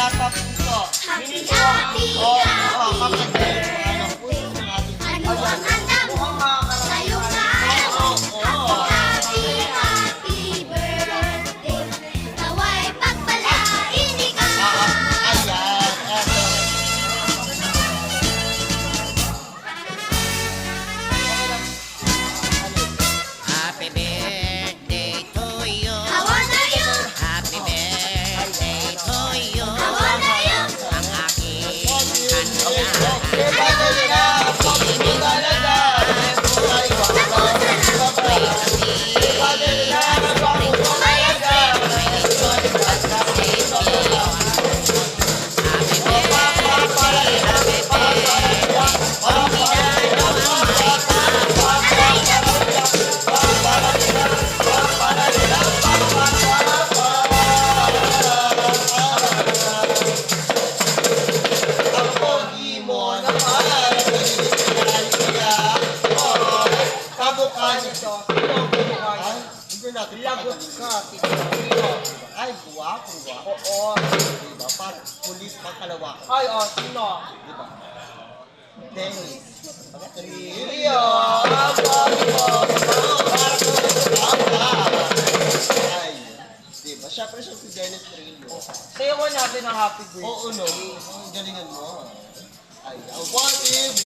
Dilata Puso. Happy, happy, happy birthday. Ano ang handa mo sa iyong kaarawan? Happy, happy birthday. Nawa'y pagpalain ikaw. Ayan, eto. Happy birthday to you. Hawa na yun. Happy birthday to you. Hawa na yun. Ang aking Okay, handa. bye na. Pag-ibig talaga. Buhay ko. Bye-bye. Bye na. Pag-ibig talaga. Ang pogi mo naman. Kamukha nito. Ay, hindi natin Lagot ka, Ay, guwapo. oo. Diba? Parang pulis pangkalawa. Ay, oh, sino? Diba? Dennis. Rio. Ay, diba? Siyempre siya si Dennis Trillo. Sayo ko natin ang happy birthday. Oo, no. Ang galingan mo. Ay, ang